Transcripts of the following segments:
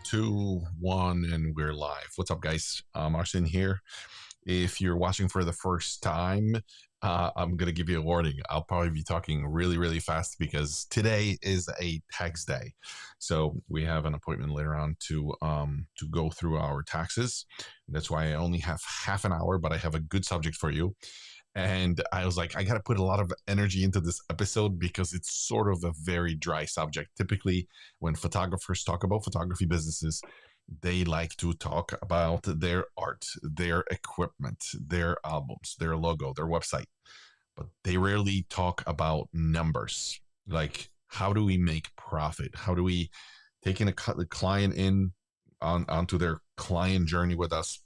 two, one, and we're live. What's up, guys? Marcin here. If you're watching for the first time, I'm going to give you a warning. I'll probably be talking really, really fast because today is a tax day. So we have an appointment later on to go through our taxes. That's why I only have half an hour, but I have a good subject for you. And I was like, I got to put a lot of energy into this episode because it's sort of a very dry subject. Typically, when photographers talk about photography businesses, they like to talk about their art, their equipment, their albums, their logo, their website. But they rarely talk about numbers. Like, how do we make profit? How do we take in the client in onto their client journey with us?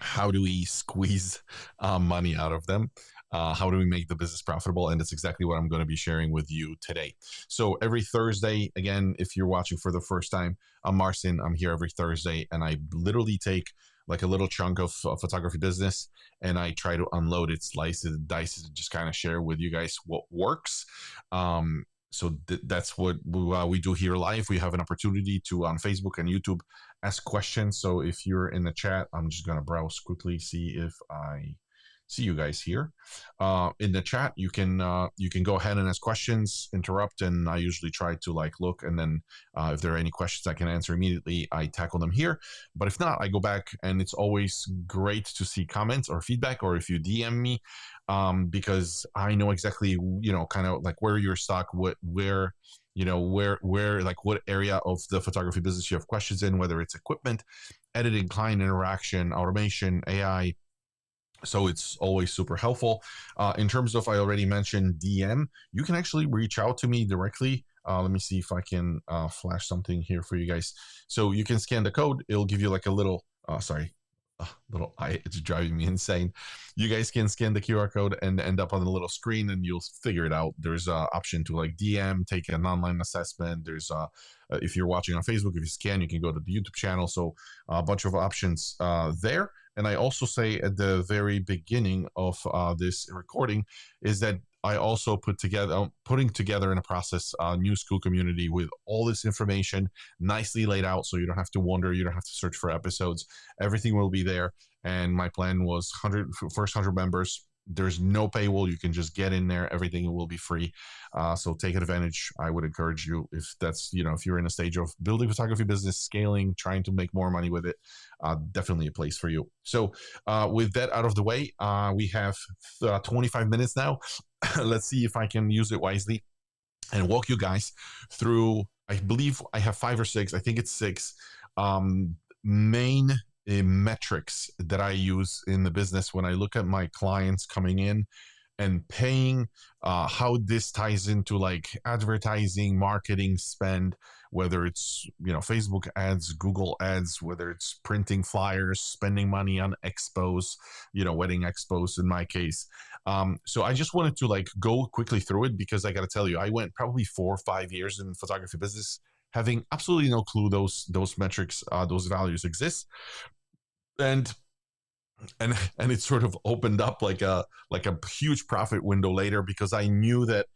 How do we squeeze money out of them? How do we make the business profitable? And that's exactly what I'm going to be sharing with you today. So every Thursday, again, if you're watching for the first time, I'm Marcin. I'm here every Thursday, and I literally take like a little chunk of photography business, and I try to unload it, slice it, dice it, just kind of share with you guys what works. That's what we do here live. We have an opportunity to, on Facebook and YouTube, ask questions. So if you're in the chat, I'm just going to browse quickly, see if I see you guys here. In the chat, you can go ahead and ask questions, interrupt, and I usually try to look, and then if there are any questions I can answer immediately, I tackle them here. But if not, I go back, and it's always great to see comments or feedback, or if you DM me, because I know exactly, kind of like where you're stuck, where like what area of the photography business you have questions in, whether it's equipment, editing, client interaction, automation, AI. So it's always super helpful. In terms of, I already mentioned DM, you can actually reach out to me directly. Let me see if I can flash something here for you guys. So you can scan the code. It'll give you like a little, it's driving me insane. You guys can scan the QR code and end up on a little screen, and you'll figure it out. There's an option to DM, take an online assessment. There's if you're watching on Facebook, if you scan, you can go to the YouTube channel. So a bunch of options there. And I also say at the very beginning of this recording is that I also putting together in a process a new school community with all this information nicely laid out, so you don't have to wonder, you don't have to search for episodes. Everything will be there. And my plan was first 100 members. There's no paywall. You can just get in there. Everything will be free. So take advantage. I would encourage you, if that's, if you're in a stage of building photography business, scaling, trying to make more money with it, definitely a place for you. So with that out of the way, we have 25 minutes now. Let's see if I can use it wisely and walk you guys through, I believe I have 5 or 6, I think it's 6 main metrics that I use in the business when I look at my clients coming in and paying, how this ties into like advertising, marketing spend, whether it's, Facebook ads, Google ads, whether it's printing flyers, spending money on expos, wedding expos in my case. So I just wanted to go quickly through it, because I got to tell you, I went probably 4 or 5 years in photography business having absolutely no clue those metrics, those values exist. And it sort of opened up like a huge profit window later, because I knew that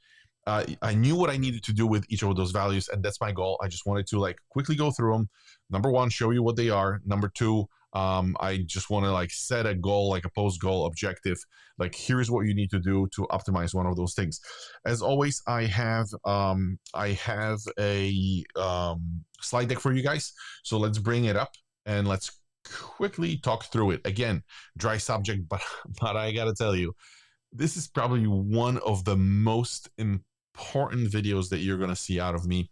I knew what I needed to do with each of those values, and that's my goal. I just wanted to quickly go through them. Number 1, show you what they are. Number 2, I just want to set a goal, like a post goal objective. Here's what you need to do to optimize one of those things. As always, I have a slide deck for you guys. So let's bring it up and let's quickly talk through it. Again, dry subject, but I gotta tell you, this is probably one of the most important videos that you're gonna see out of me.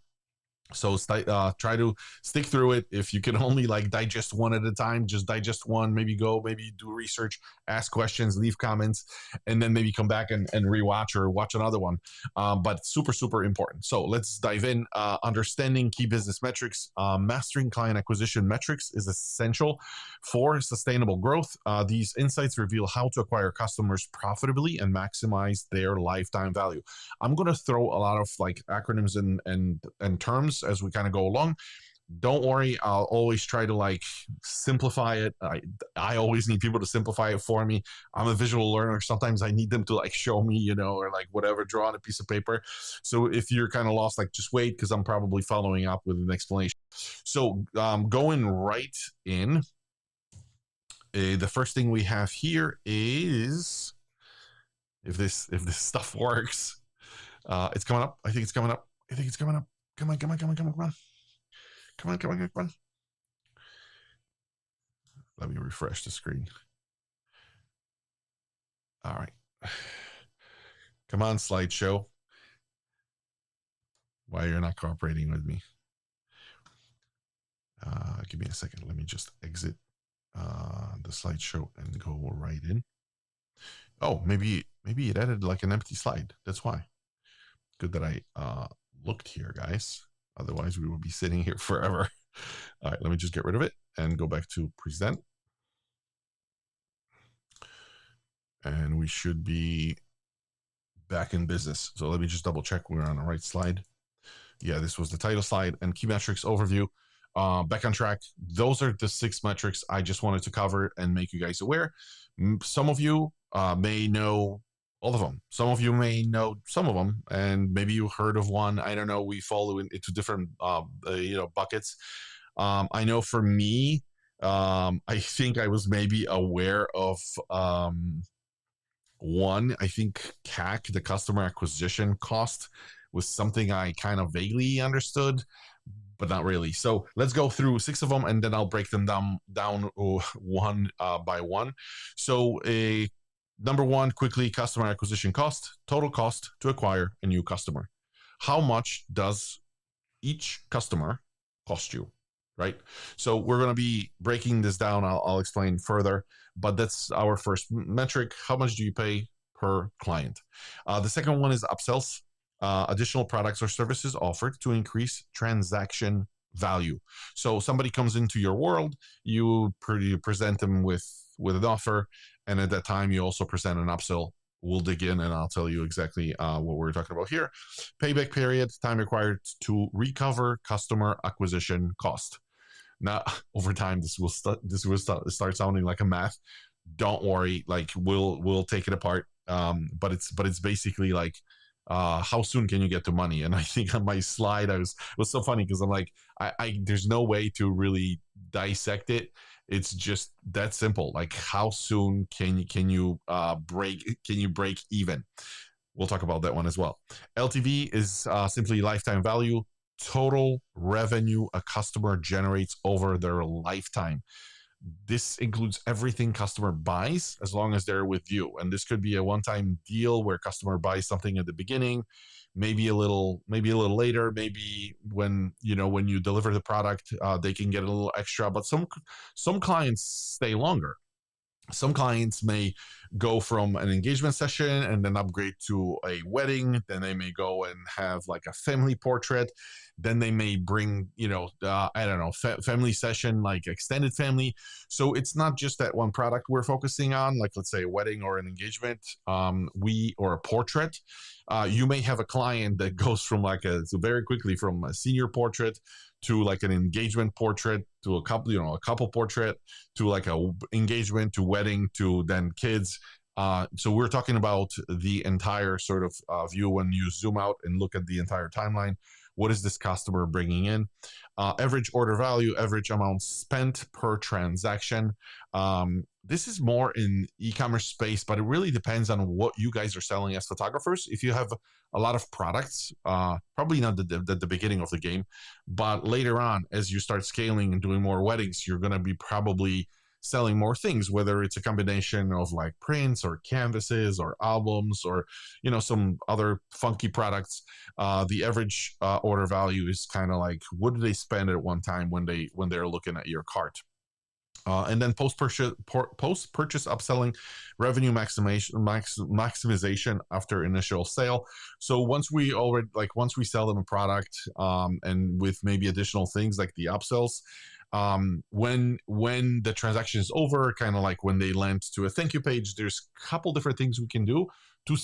So try to stick through it. If you can only digest one at a time, just digest one, maybe do research, ask questions, leave comments, and then maybe come back and rewatch or watch another one. But super, super important. So let's dive in. Understanding key business metrics. Mastering client acquisition metrics is essential for sustainable growth. These insights reveal how to acquire customers profitably and maximize their lifetime value. I'm going to throw a lot of acronyms and terms as we kind of go along. Don't worry, I'll always try to like simplify it. I always need people to simplify it for me. I'm a visual learner. Sometimes I need them to like show me, or like whatever, draw on a piece of paper. So if you're kind of lost, like just wait, because I'm probably following up with an explanation. So going right in, the first thing we have here is, if this stuff works, it's coming up. I think it's coming up. I think it's coming up. Come on, come on, come on, come on, come on. Come on, come on, come on. Let me refresh the screen. All right. Come on, slideshow. Why you're not cooperating with me? Give me a second. Let me just exit the slideshow and go right in. Oh, maybe it added like an empty slide. That's why. Good that I looked here, guys. Otherwise, we would be sitting here forever. All right, let me just get rid of it and go back to present. And we should be back in business. So let me just double check we're on the right slide. Yeah, this was the title slide and key metrics overview. Back on track. Those are the 6 metrics I just wanted to cover and make you guys aware. Some of you may know all of them. Some of you may know some of them, and maybe you heard of one. I don't know. We follow into different buckets. I know for me, I think I was maybe aware of one. I think CAC, the customer acquisition cost, was something I kind of vaguely understood, but not really. So let's go through 6 of them, and then I'll break them down one by one. So number 1, quickly, customer acquisition cost, total cost to acquire a new customer. How much does each customer cost you, right? So we're going to be breaking this down. I'll explain further, but that's our first metric. How much do you pay per client? The second one is upsells. Additional products or services offered to increase transaction value. So somebody comes into your world, you present them with an offer, and at that time you also present an upsell. We'll dig in and I'll tell you exactly what we're talking about here. Payback period, time required to recover customer acquisition cost. Now, over time, this will start sounding like a math. Don't worry, like we'll take it apart. But it's basically like, how soon can you get to money? And I think on my slide, it was so funny because I'm like, I there's no way to really dissect it. It's just that simple. Like, how soon can you break even? We'll talk about that one as well. LTV is simply lifetime value, total revenue a customer generates over their lifetime. This includes everything customer buys as long as they're with you. And this could be a one-time deal where customer buys something at the beginning, maybe a little later, maybe when you deliver the product, they can get a little extra. But some clients stay longer. Some clients may go from an engagement session and then upgrade to a wedding. Then they may go and have like a family portrait. Then they may bring, family session, like extended family. So it's not just that one product we're focusing on, like let's say a wedding or an engagement, or a portrait. You may have a client that goes from very quickly from a senior portrait to like an engagement portrait to a couple portrait to like a engagement to wedding to then kids. So we're talking about the entire sort of view when you zoom out and look at the entire timeline. What is this customer bringing in? Average order value, average amount spent per transaction. This is more in e-commerce space, but it really depends on what you guys are selling as photographers. If you have a lot of products, probably not at the beginning of the game, but later on, as you start scaling and doing more weddings, you're going to be probably selling more things, whether it's a combination of like prints or canvases or albums or some other funky products. The average order value is kind of like, what do they spend at one time when they're looking at your cart? And then post-purchase upselling, revenue maximization after initial sale. So once we sell them a product, and with maybe additional things like the upsells, when the transaction is over, kind of like when they land to a thank you page, there's a couple different things we can do to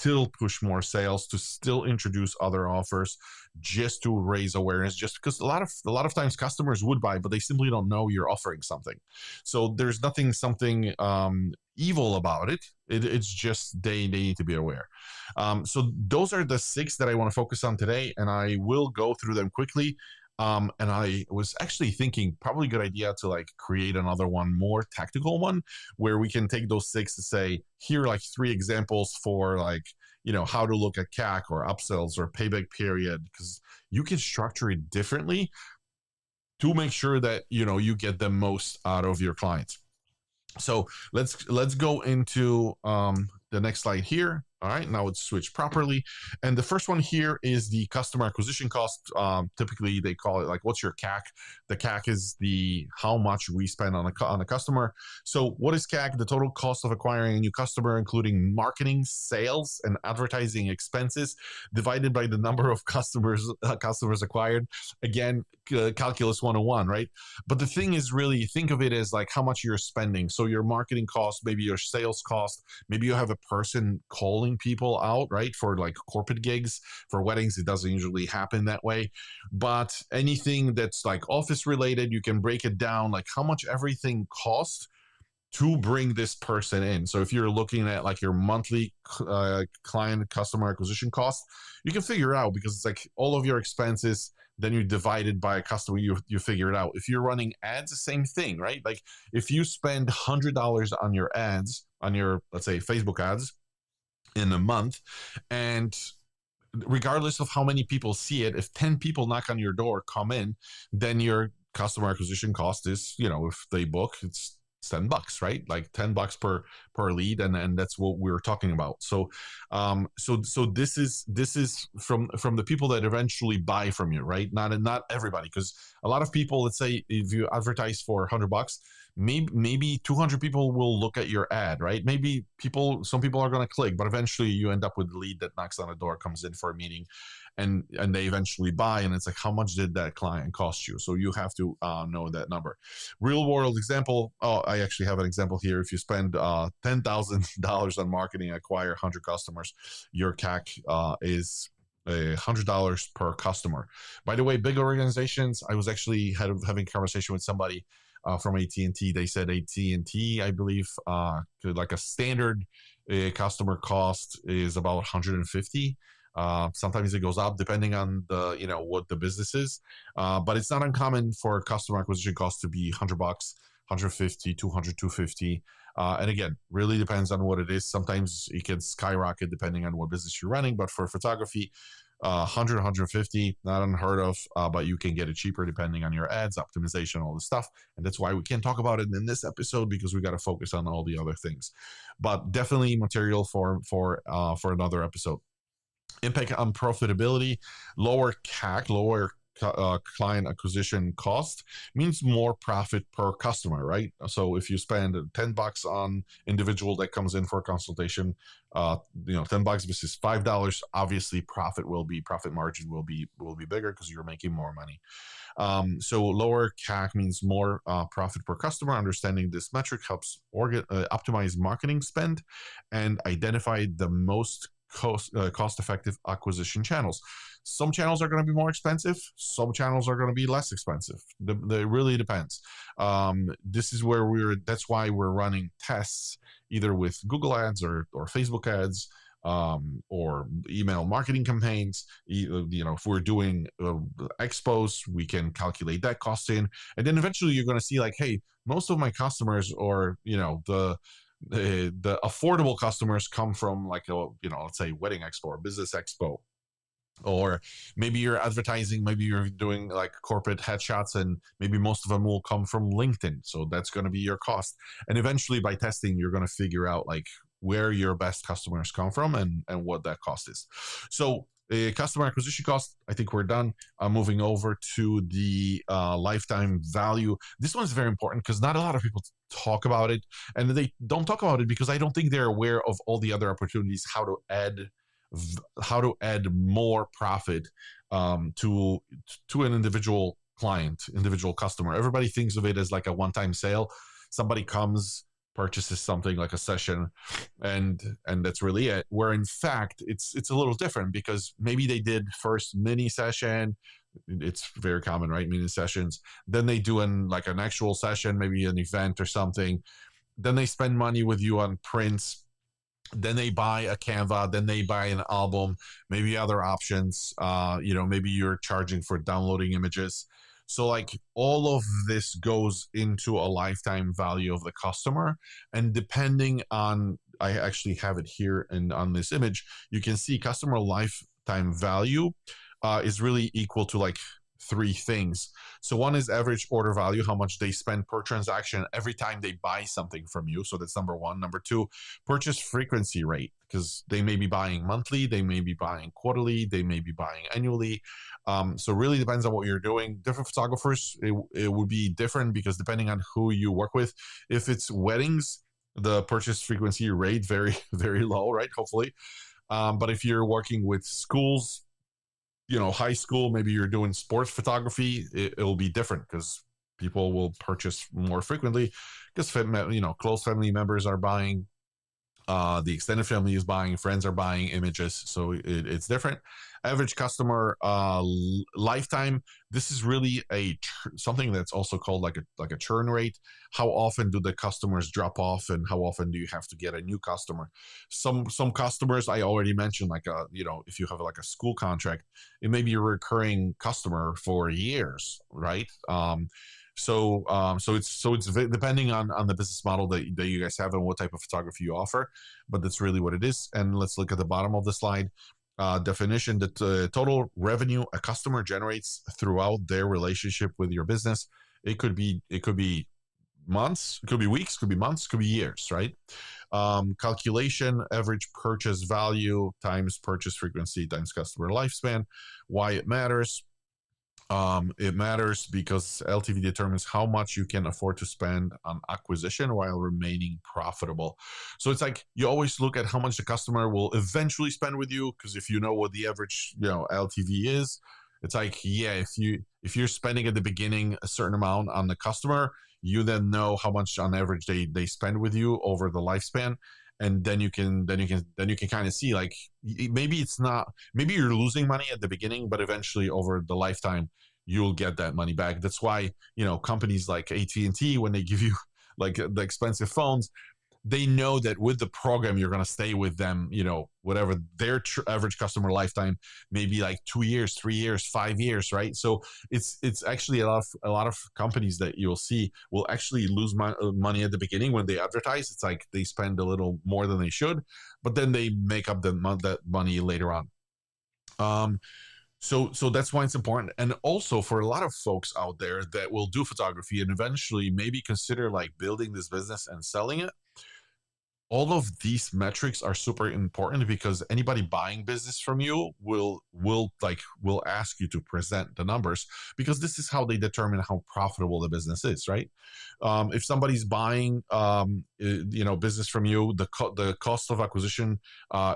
still push more sales, to still introduce other offers, just to raise awareness, just because a lot of times customers would buy, but they simply don't know you're offering something. So there's nothing something evil about it. It's just they need to be aware. So those are the 6 that I want to focus on today, and I will go through them quickly. And I was actually thinking probably a good idea to like create another one, more tactical one, where we can take those 6 to say, here are like 3 examples for like, how to look at CAC or upsells or payback period, because you can structure it differently to make sure that, you get the most out of your clients. So let's go into the next slide here. All right, now it's switched properly. And the first one here is the customer acquisition cost. Typically, they call it like, what's your CAC? The CAC is the how much we spend on a customer. So what is CAC? The total cost of acquiring a new customer, including marketing, sales, and advertising expenses, divided by the number of customers acquired. Again, calculus 101, right? But the thing is, really think of it as like how much you're spending. So your marketing cost, maybe your sales cost, maybe you have a person calling people out, right? For like corporate gigs, for weddings, it doesn't usually happen that way. But anything that's like office related, you can break it down, like how much everything costs to bring this person in. So if you're looking at like your monthly client customer acquisition cost, you can figure it out, because it's like all of your expenses, then you divide it by a customer, you figure it out. If you're running ads, the same thing, right? Like if you spend $100 on your ads, on your, let's say, Facebook ads in a month, and regardless of how many people see it, if 10 people knock on your door, come in, then your customer acquisition cost is, if they book, it's $10, right? Like $10 per lead, and that's what we were talking about. So so this is from the people that eventually buy from you, right? Not everybody, because a lot of people, let's say if you advertise for $100, maybe 200 people will look at your ad, right? Maybe some people are going to click, but eventually you end up with a lead that knocks on the door, comes in for a meeting, and they eventually buy. And it's like, how much did that client cost you? So you have to know that number. Real world example. Oh, I actually have an example here. If you spend $10,000 on marketing, acquire 100 customers, your CAC is $100 per customer. By the way, big organizations, I was actually having a conversation with somebody from AT&T. They said AT&T, I believe, like a standard customer cost is about 150. Sometimes it goes up depending on the, what the business is. But it's not uncommon for customer acquisition cost to be $100, 150, 200, 250. And again, really depends on what it is. Sometimes it can skyrocket depending on what business you're running. But for photography, 100, 150, not unheard of, but you can get it cheaper depending on your ads, optimization, all this stuff. And that's why we can't talk about it in this episode, because we got to focus on all the other things. But definitely material for another episode. Impact on profitability: lower CAC, lower client acquisition cost means more profit per customer, right? So if you spend $10 on individual that comes in for a consultation, $10 versus $5, obviously profit margin will be bigger, because you're making more money. So lower CAC means more profit per customer. Understanding this metric helps optimize marketing spend and identify the most cost-effective acquisition channels. Some channels are going to be more expensive. Some channels are going to be less expensive. It really depends. This is where that's why we're running tests either with Google ads or Facebook ads, or email marketing campaigns. If we're doing expos, we can calculate that cost in, and then eventually you're going to see like, hey, most of my customers, or the affordable customers, come from like a let's say wedding expo or business expo. Or maybe you're advertising, maybe you're doing like corporate headshots, and maybe most of them will come from LinkedIn. So that's going to be your cost. And eventually by testing, you're going to figure out like where your best customers come from and what that cost is. So customer acquisition cost, I think we're done. Moving over to the lifetime value. This one's very important because not a lot of people talk about it, and they don't talk about it because I don't think they're aware of all the other opportunities, how to add more profit to an individual client, individual customer. Everybody thinks of it as like a one-time sale. Somebody comes, purchases something like a session, and that's really it. Where in fact it's a little different, because maybe they did first mini session. It's very common, right? Mini sessions. Then they do an actual session, maybe an event or something. Then they spend money with you on prints, then they buy a Canva, then they buy an album, maybe other options. Maybe you're charging for downloading images. So like all of this goes into a lifetime value of the customer. And depending on, I actually have it here and on this image, you can see customer lifetime value is really equal to like three things. So one is average order value, how much they spend per transaction every time they buy something from you. So that's number one. Number two, purchase frequency rate, because they may be buying monthly, they may be buying quarterly, they may be buying annually. So really depends on what you're doing. Different photographers, it would be different, because depending on who you work with, if it's weddings, the purchase frequency rate very, very low, right? Hopefully. But if you're working with schools, high school, maybe you're doing sports photography, it'll be different, because people will purchase more frequently, because close family members are buying, the extended family is buying, friends are buying images, so it's different. Average customer lifetime. This is really something that's also called like a churn rate. How often do the customers drop off, and how often do you have to get a new customer? Some customers I already mentioned, like if you have like a school contract, it may be a recurring customer for years, right? So it's depending on the business model that you guys have and what type of photography you offer, but that's really what it is. And let's look at the bottom of the slide. Definition: the total revenue a customer generates throughout their relationship with your business. It could be months, it could be weeks, could be months, could be years, right? Calculation: average purchase value times purchase frequency times customer lifespan. Why it matters? It matters because LTV determines how much you can afford to spend on acquisition while remaining profitable. So it's like you always look at how much the customer will eventually spend with you, because if you know what the average LTV is, it's like, yeah, if you're spending at the beginning a certain amount on the customer, you then know how much on average they spend with you over the lifespan. And then you can kind of see, like, maybe it's not, maybe you're losing money at the beginning, but eventually over the lifetime you'll get that money back. That's why companies like AT&T, when they give you like the expensive phones, they know that with the program you're going to stay with them, whatever their average customer lifetime may be, like 2 years, 3 years, 5 years, right? So it's actually a lot of companies that you'll see will actually lose money at the beginning when they advertise. It's like they spend a little more than they should, but then they make up that money later on. So that's why it's important. And also for a lot of folks out there that will do photography and eventually maybe consider like building this business and selling it, all of these metrics are super important, because anybody buying business from you will ask you to present the numbers, because this is how they determine how profitable the business is, right? If somebody's buying business from you, the cost of acquisition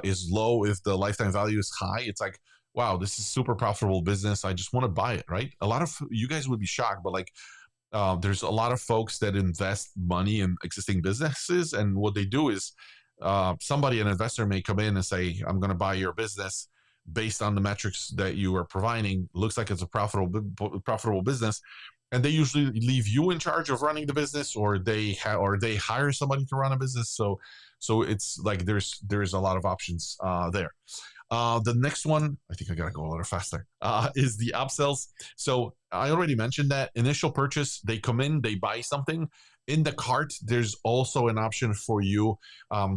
is low. If the lifetime value is high, it's like, wow, this is super profitable business, I just want to buy it, right? A lot of you guys would be shocked, but like, there's a lot of folks that invest money in existing businesses, and what they do is an investor may come in and say, I'm going to buy your business based on the metrics that you are providing. Looks like it's a profitable business, and they usually leave you in charge of running the business, or they hire somebody to run a business. So it's like there's a lot of options there. The next one, I think I gotta go a little faster, is the upsells. So I already mentioned that initial purchase, they come in, they buy something. In the cart, there's also an option for you.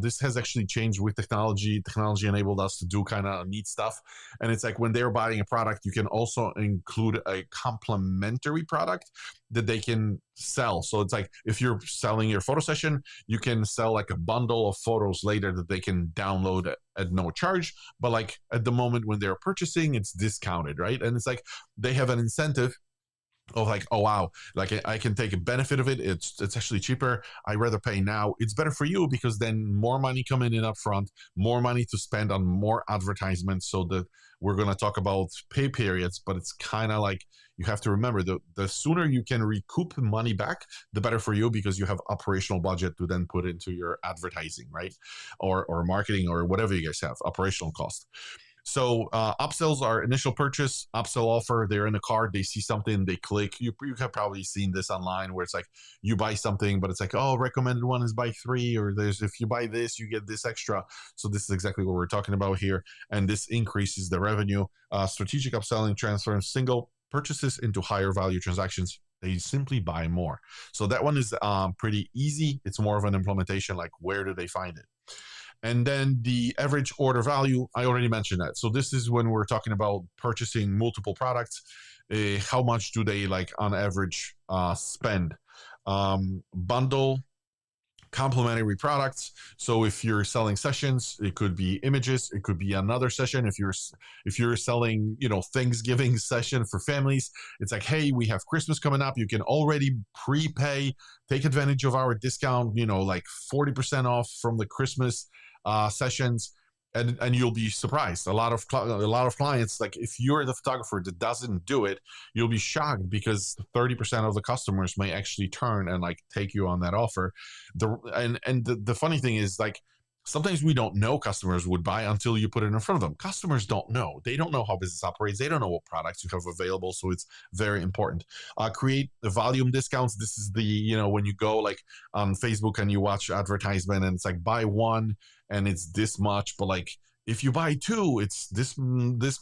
This has actually changed with technology. Technology enabled us to do kind of neat stuff. And it's like when they're buying a product, you can also include a complementary product that they can sell. So it's like if you're selling your photo session, you can sell like a bundle of photos later that they can download at no charge. But like at the moment when they're purchasing, it's discounted, right? And it's like they have an incentive of like, oh wow, like I can take a benefit of it. It's actually cheaper. I rather pay now. It's better for you because then more money coming in up front, more money to spend on more advertisements. So that we're gonna talk about pay periods, but it's kind of like you have to remember the sooner you can recoup money back, the better for you because you have operational budget to then put into your advertising, right? Or marketing or whatever you guys have, operational cost. So upsells are initial purchase, upsell offer. They're in a cart, they see something, they click. You have probably seen this online where it's like you buy something, but it's like, oh, recommended one is buy three, or there's if you buy this, you get this extra. So this is exactly what we're talking about here, and this increases the revenue. Strategic upselling transforms single purchases into higher value transactions. They simply buy more. So that one is pretty easy. It's more of an implementation, like where do they find it? And then the average order value, I already mentioned that. So this is when we're talking about purchasing multiple products. How much do they like on average spend? Bundle complementary products. So if you're selling sessions, it could be images, it could be another session. If you're selling, Thanksgiving session for families, it's like, hey, we have Christmas coming up. You can already prepay, take advantage of our discount, like 40% off from the Christmas sessions. And you'll be surprised. A lot of clients, like if you're the photographer that doesn't do it, you'll be shocked because 30% of the customers may actually turn and like take you on that offer. The funny thing is, like, sometimes we don't know customers would buy until you put it in front of them. Customers don't know. They don't know how business operates. They don't know what products you have available. So it's very important. Create the volume discounts. This is when you go like on Facebook and you watch advertisement and it's like buy one and it's this much, but like if you buy two, it's this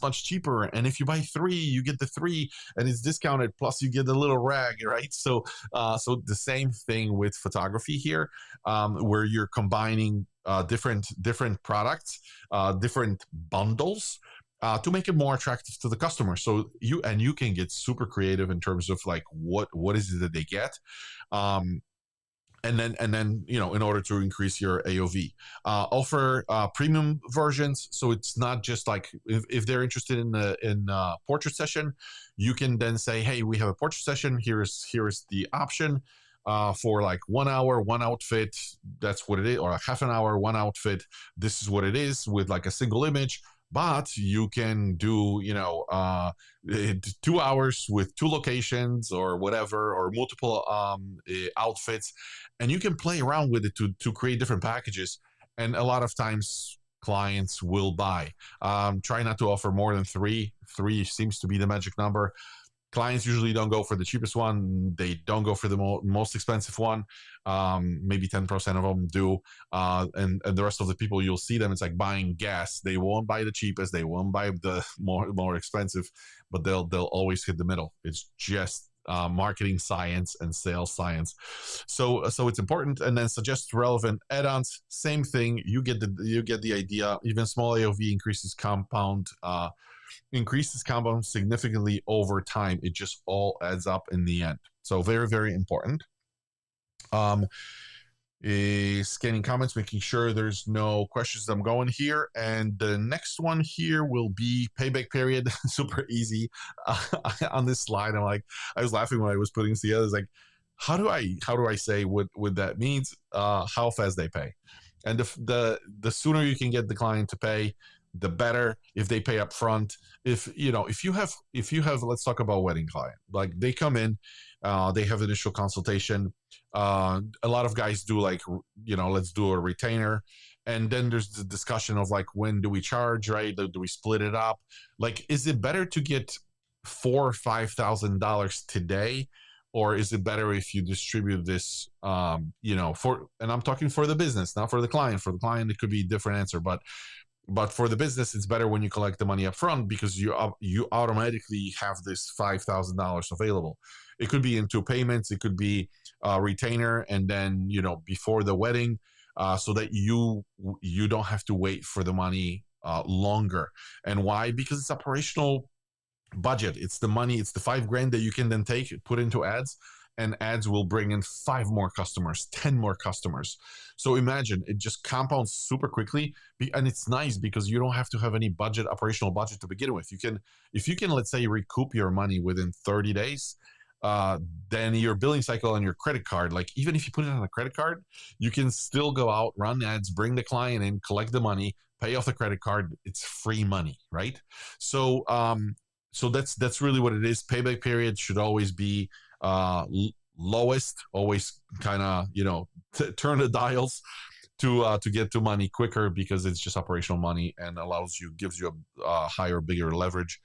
much cheaper, and if you buy three, you get the three, and it's discounted. Plus, you get a little rag, right? So the same thing with photography here, where you're combining different products, different bundles. To make it more attractive to the customer, so you can get super creative in terms of like what is it that they get, and then in order to increase your AOV, offer premium versions. So it's not just like if they're interested in portrait session, you can then say, hey, we have a portrait session. Here's the option for like 1 hour, one outfit. That's what it is, or a half an hour, one outfit. This is what it is with like a single image. But you can do 2 hours with two locations or whatever, or multiple outfits, and you can play around with it to create different packages. And a lot of times clients will buy. Try not to offer more than three. Three seems to be the magic number. Clients usually don't go for the cheapest one. They don't go for the most expensive one. Maybe 10% of them do. And the rest of the people, you'll see them, it's like buying gas. They won't buy the cheapest. They won't buy the more expensive, but they'll always hit the middle. It's just marketing science and sales science. So it's important. And then suggest relevant add-ons. Same thing. You get the idea. Even small AOV increases compound significantly over time. It just all adds up in the end. So very, very important. Scanning comments, making sure there's no questions. I'm going here. And the next one here will be payback period. Super easy. On this slide, I was laughing when I was putting this together. It's like, how do I say what that means? How fast they pay. And the sooner you can get the client to pay, the better. If they pay up front, if you have, let's talk about wedding client. Like they come in, they have initial consultation. A lot of guys do like, let's do a retainer. And then there's the discussion of like, when do we charge, right? Do we split it up? Like, is it better to get $4,000 or $5,000 today? Or is it better if you distribute this, and I'm talking for the business, not for the client. For the client, it could be a different answer, but for the business, it's better when you collect the money up front because you automatically have this $5,000 available. It could be in two payments. It could be a retainer, and then before the wedding, so that you don't have to wait for the money longer. And why? Because it's operational budget. It's the money. It's the $5,000 that you can then put into ads. And ads will bring in 5 more customers, 10 more customers. So imagine it just compounds super quickly. And it's nice because you don't have to have any operational budget to begin with. If you can, let's say, recoup your money within 30 days, uh, then your billing cycle on your credit card, like even if you put it on a credit card, you can still go out, run ads, bring the client in, collect the money, pay off the credit card. It's free money, right? So so that's really what it is. Payback period should always be lowest, always kind of, you know, turn the dials to get to money quicker, because it's just operational money and allows you, gives you a higher, bigger leverage.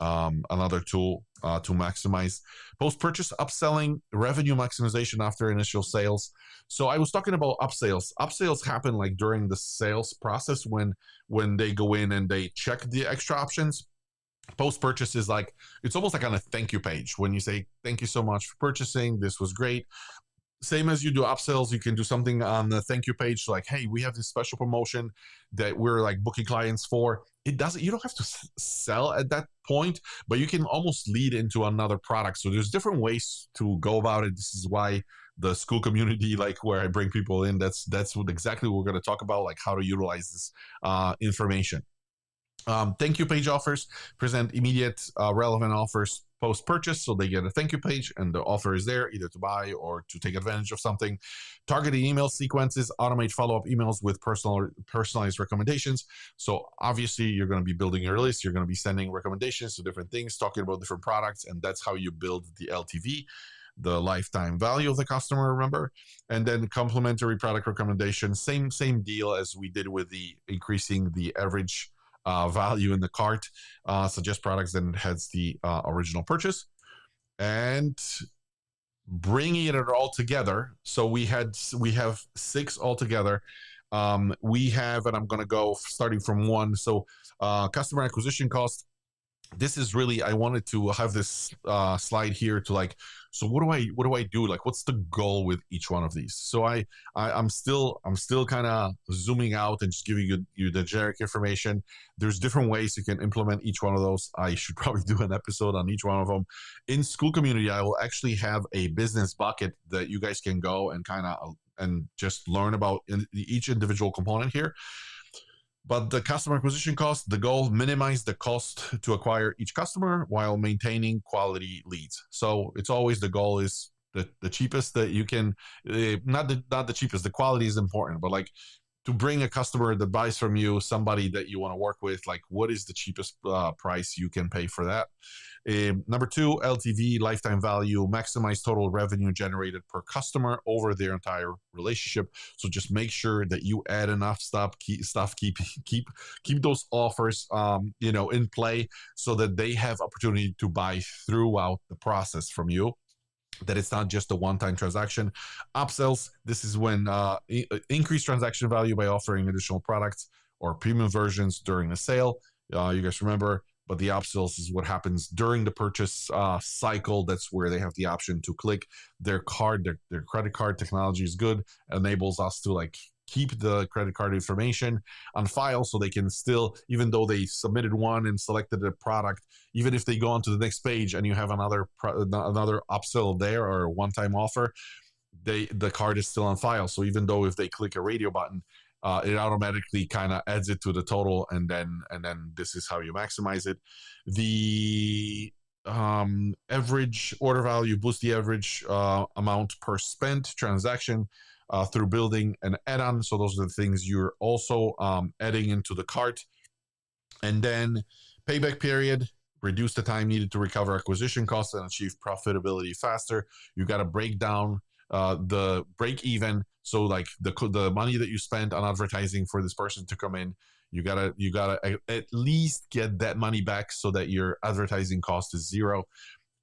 Another tool to maximize post-purchase upselling, revenue maximization after initial sales. So I was talking about upsales. Upsales happen like during the sales process, when they go in and they check the extra options. Post-purchase is like, it's almost like on a thank you page when you say thank you so much for purchasing, this was great. Same as you do upsells, you can do something on the thank you page like, hey, we have this special promotion that we're like booking clients for. It doesn't, you don't have to sell at that point, but you can almost lead into another product. So there's different ways to go about it. This is why the school community, like where I bring people in, that's what exactly what we're going to talk about, like how to utilize this information. Thank you page offers present immediate relevant offers post purchase, so they get a thank you page and the offer is there either to buy or to take advantage of something. Targeted email sequences automate follow-up emails with personalized recommendations. So obviously you're going to be building your list, you're going to be sending recommendations to different things, talking about different products, and that's how you build the LTV, the lifetime value of the customer, remember. And then complementary product recommendations, same deal as we did with the increasing the average value in the cart, suggest products that has the original purchase, and bringing it all together. So we have 6 altogether. We have, and I'm going to go starting from 1. So customer acquisition cost. This is really, I wanted to have this slide here to like, so what do I do? Like, what's the goal with each one of these? So I'm still kind of zooming out and just giving you the generic information. There's different ways you can implement each one of those. I should probably do an episode on each one of them. In School Community, I will actually have a business bucket that you guys can go and kind of and just learn about each individual component here. But the customer acquisition cost, the goal, minimize the cost to acquire each customer while maintaining quality leads. So it's always the goal is the cheapest that you can, not the cheapest, the quality is important, but like to bring a customer that buys from you, somebody that you want to work with, like what is the cheapest price you can pay for that? Number 2, LTV, lifetime value, maximize total revenue generated per customer over their entire relationship. So just make sure that you add enough stuff, keep those offers, in play so that they have opportunity to buy throughout the process from you, that it's not just a one-time transaction. Upsells, this is when increase transaction value by offering additional products or premium versions during the sale. You guys remember, but the upsells is what happens during the purchase cycle. That's where they have the option to click their card, their credit card. Technology is good, enables us to like keep the credit card information on file, so they can still, even though they submitted one and selected a product, even if they go on to the next page and you have another upsell there or a one-time offer, the card is still on file. So even though if they click a radio button, it automatically kind of adds it to the total, and then this is how you maximize it. The average order value, boost the average amount per spent transaction through building an add-on. So those are the things you're also adding into the cart. And then payback period, reduce the time needed to recover acquisition costs and achieve profitability faster. You got to break down the break even. So like the money that you spent on advertising for this person to come in, you gotta at least get that money back so that your advertising cost is 0.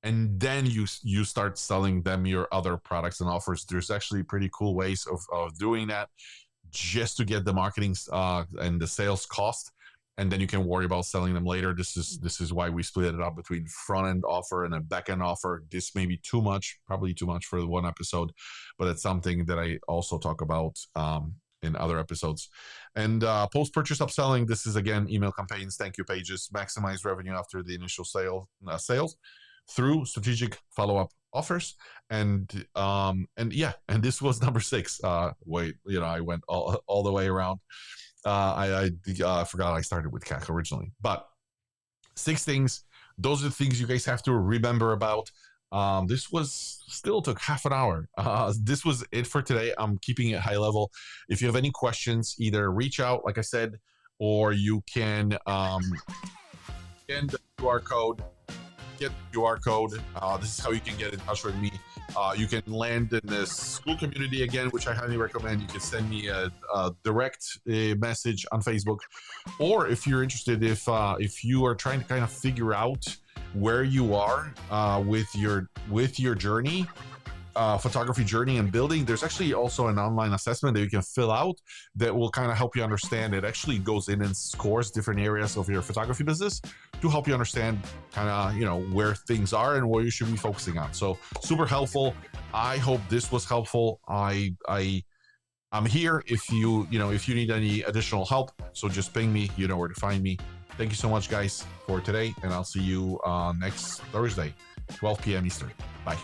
And then you start selling them your other products and offers. There's actually pretty cool ways of doing that, just to get the marketing and the sales cost, and then you can worry about selling them later. This is why we split it up between front end offer and a back end offer. This may be probably too much for one episode, but it's something that I also talk about in other episodes. And post-purchase upselling, this is again email campaigns, thank you pages, maximize revenue after the initial sales through strategic follow-up offers. And this was number 6. I went all the way around. I forgot I started with CAC originally, but 6 things. Those are the things you guys have to remember about. This was still took half an hour. This was it for today. I'm keeping it high level. If you have any questions, either reach out, like I said, or you can scan the QR code. Get the QR code. This is how you can get in touch with me. You can land in the school community again, which I highly recommend. You can send me a direct message on Facebook, or if you're interested, if you are trying to kind of figure out where you are with your journey, photography journey and building, there's actually also an online assessment that you can fill out that will kind of help you understand. It actually goes in and scores different areas of your photography business to help you understand kind of where things are and where you should be focusing on. So super helpful. I hope this was helpful. I'm here if you need any additional help. So just ping me. You know where to find me. Thank you so much, guys, for today, and I'll see you next Thursday, 12 p.m. Eastern. Bye.